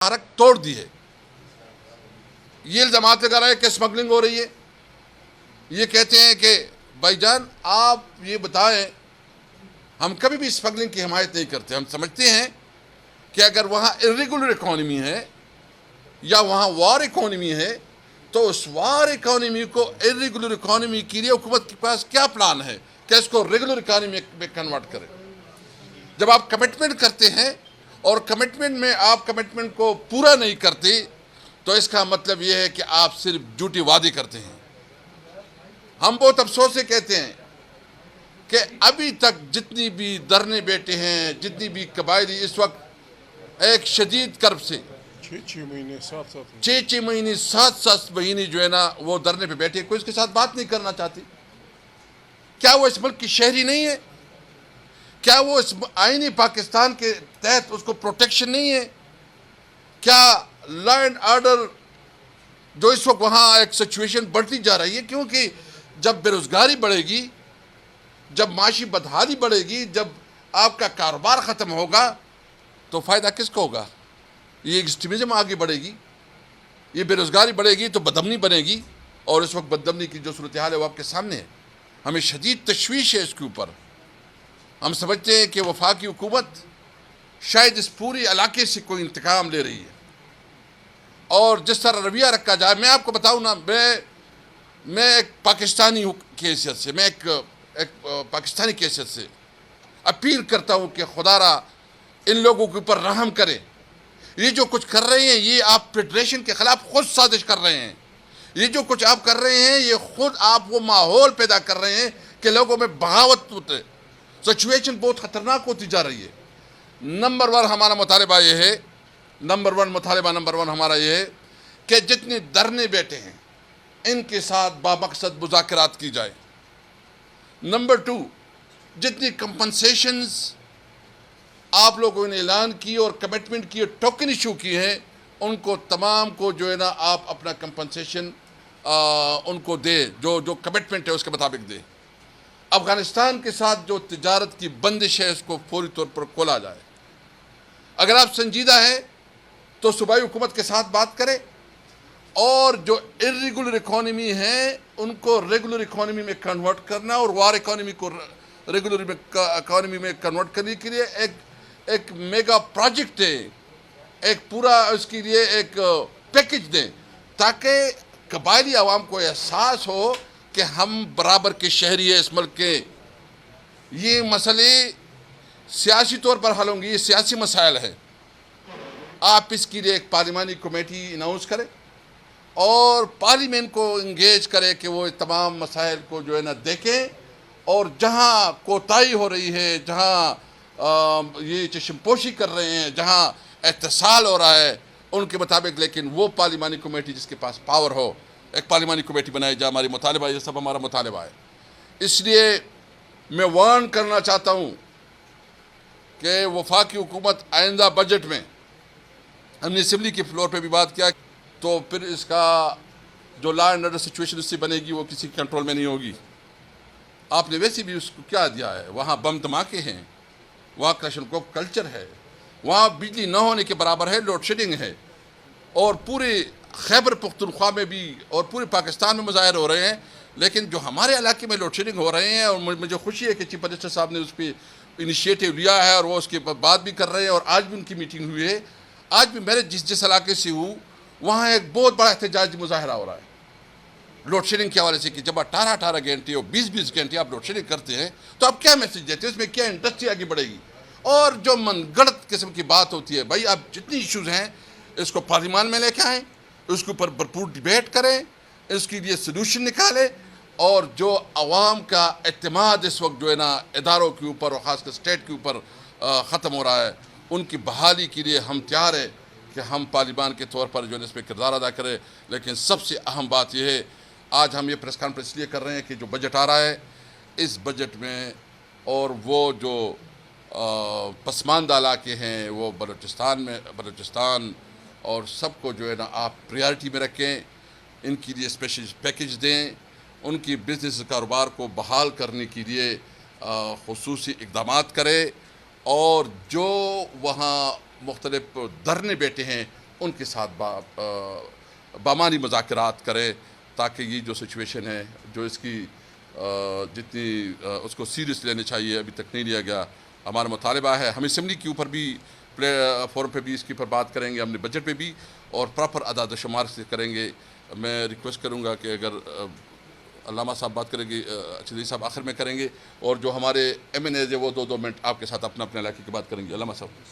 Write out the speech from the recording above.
حرک توڑ دی ہے. یہ الزامات لگا رہا ہے کہ اسمگلنگ ہو رہی ہے. یہ کہتے ہیں کہ بھائی جان آپ یہ بتائیں، ہم کبھی بھی اسمگلنگ کی حمایت نہیں کرتے. ہم سمجھتے ہیں کہ اگر وہاں irregular اکانومی ہے یا وہاں وار اکانومی ہے تو اس وار اکانومی کو irregular اکانومی کے لیے حکومت کے پاس کیا پلان ہے کہ اس کو ریگولر اکانومی میں کنورٹ کرے. جب آپ کمٹمنٹ کرتے ہیں اور کمٹمنٹ میں آپ کمٹمنٹ کو پورا نہیں کرتے تو اس کا مطلب یہ ہے کہ آپ صرف جھوٹی وعدے کرتے ہیں. ہم بہت افسوس سے کہتے ہیں کہ ابھی تک جتنی بھی دھرنے بیٹھے ہیں، جتنی بھی قبائلی اس وقت ایک شدید کرب سے 6 مہینے 7 مہینے جو ہے نا وہ دھرنے پہ بیٹھے، کوئی اس کے ساتھ بات نہیں کرنا چاہتی. کیا وہ اس ملک کی شہری نہیں ہے؟ کیا وہ اس آئینی پاکستان کے تحت اس کو پروٹیکشن نہیں ہے؟ کیا لا اینڈ آرڈر جو اس وقت وہاں ایک سچویشن بڑھتی جا رہی ہے، کیونکہ جب بے روزگاری بڑھے گی، جب معاشی بدحالی بڑھے گی، جب آپ کا کاروبار ختم ہوگا تو فائدہ کس کو ہوگا؟ یہ ایکسٹریمزم آگے بڑھے گی، یہ بے روزگاری بڑھے گی تو بدامنی بنے گی، اور اس وقت بدامنی کی جو صورتحال ہے وہ آپ کے سامنے ہے. ہمیں شدید تشویش ہے اس کے اوپر. ہم سمجھتے ہیں کہ وفاقی حکومت شاید اس پوری علاقے سے کوئی انتقام لے رہی ہے، اور جس طرح رویہ رکھا جائے. میں آپ کو بتاؤں نا، میں ایک پاکستانی کی حیثیت سے، میں ایک پاکستانی کی حیثیت سے اپیل کرتا ہوں کہ خدا را ان لوگوں کے اوپر رحم کرے. یہ جو کچھ کر رہے ہیں یہ آپ فیڈریشن کے خلاف خود سازش کر رہے ہیں. یہ جو کچھ آپ کر رہے ہیں یہ خود آپ وہ ماحول پیدا کر رہے ہیں کہ لوگوں میں بغاوت ہوتے. سچویشن بہت خطرناک ہوتی جا رہی ہے. نمبر ون ہمارا مطالبہ یہ ہے، نمبر ون ہمارا یہ ہے کہ جتنے دھرنے بیٹھے ہیں ان کے ساتھ بامقصد مذاکرات کی جائے. نمبر ٹو، جتنی کمپنسیشنز آپ لوگوں نے اعلان کی اور کمٹمنٹ کی اور ٹوکن ایشو کی ہیں ان کو تمام کو جو ہے نا آپ اپنا کمپنسیشن ان کو دے، جو کمٹمنٹ ہے اس کے مطابق دے. افغانستان کے ساتھ جو تجارت کی بندش ہے اس کو فوری طور پر کھولا جائے. اگر آپ سنجیدہ ہیں تو صوبائی حکومت کے ساتھ بات کریں، اور جو irregular اکانومی ہیں ان کو ریگولر اکانومی میں کنورٹ کرنا، اور وار اکانومی کو ریگولر اکانومی میں کنورٹ کرنے کے لیے ایک میگا پروجیکٹ ہے، ایک پورا اس کے لیے ایک پیکج دیں تاکہ قبائلی عوام کو احساس ہو کہ ہم برابر کے شہری ہیں اس ملک کے. یہ مسئلے سیاسی طور پر حل ہوں گے، یہ سیاسی مسائل ہیں. آپ اس کے لیے ایک پارلیمانی کمیٹی اناؤنس کریں اور پارلیمنٹ کو انگیج کرے کہ وہ تمام مسائل کو جو ہے نا دیکھیں، اور جہاں کوتاہی ہو رہی ہے، جہاں یہ چشم پوشی کر رہے ہیں، جہاں اتصال ہو رہا ہے ان کے مطابق، لیکن وہ پارلیمانی کمیٹی جس کے پاس پاور ہو، ایک پارلیمانی کمیٹی بنائی جائے. ہماری مطالبہ یہ سب ہمارا مطالبہ ہے. اس لیے میں وارن کرنا چاہتا ہوں کہ وفاقی حکومت آئندہ بجٹ میں، ہم نے اسمبلی کے فلور پہ بھی بات کیا، تو پھر اس کا جو لا اینڈ آرڈر سچویشن اس سے بنے گی وہ کسی کنٹرول میں نہیں ہوگی. آپ نے ویسے بھی اس کو کیا دیا ہے، وہاں بم دھماکے ہیں، وہاں کلاشنکوف کلچر ہے، وہاں بجلی نہ ہونے کے برابر ہے، لوڈ شیڈنگ ہے، اور پورے خیبر پختونخوا میں بھی اور پورے پاکستان میں مظاہر ہو رہے ہیں. لیکن جو ہمارے علاقے میں لوڈ شیڈنگ ہو رہے ہیں، اور مجھے خوشی ہے کہ چیف منسٹر صاحب نے اس پہ انیشیٹو لیا ہے اور وہ اس کے بات بھی کر رہے ہیں، اور آج بھی ان کی میٹنگ ہوئی ہے. آج بھی میں جس علاقے سے ہوں وہاں ایک بہت بڑا احتجاجی مظاہرہ ہو رہا ہے لوڈ شیڈنگ کے حوالے سے، کہ جب 18 گھنٹے اور 20 گھنٹے آپ لوڈ شیڈنگ کرتے ہیں تو آپ کیا میسج دیتے ہیں، اس میں کیا انڈسٹری آگے بڑھے گی؟ اور جو من گڑت قسم کی بات ہوتی ہے، بھائی آپ جتنی ایشوز ہیں اس کو پارلیمان میں لے کے آئیں، اس کے اوپر بھرپور ڈیبیٹ کریں، اس کے لیے سلوشن نکالیں، اور جو عوام کا اعتماد اس وقت جو ہے نا اداروں کے اوپر اور خاص کر اسٹیٹ کے اوپر ختم ہو رہا ہے، ان کی بحالی کے لیے ہم تیار ہیں کہ ہم پارلیمان کے طور پر جو ہے اس پہ کردار ادا کریں. لیکن سب سے اہم بات یہ ہے، آج ہم یہ پریس کانفرنس اس لیے کر رہے ہیں کہ جو بجٹ آ رہا ہے اس بجٹ میں، اور وہ جو پسماندہ علاقے ہیں وہ بلوچستان اور سب کو جو ہے نا آپ پریارٹی میں رکھیں، ان کے لیے اسپیشل پیکج دیں، ان کی بزنس کاروبار کو بحال کرنے کے لیے خصوصی اقدامات کریں، اور جو وہاں مختلف دھرنے بیٹھے ہیں ان کے ساتھ بامانی مذاکرات کریں تاکہ یہ جو سچویشن ہے جو اس کی جتنی اس کو سیریس لینے چاہیے ابھی تک نہیں لیا گیا. ہمارا مطالبہ ہے ہم اسمبلی کے اوپر بھی فورم پہ بھی اس کے اوپر بات کریں گے, ہم نے بجٹ پہ بھی اور پراپر اعداد و شمار سے کریں گے. میں ریکویسٹ کروں گا کہ اگر علامہ صاحب بات کریں گے, چودھری صاحب آخر میں کریں گے, اور جو ہمارے ایم این ایز ہے وہ 2 منٹ آپ کے ساتھ اپنا علاقے کی بات کریں گے. علامہ صاحب.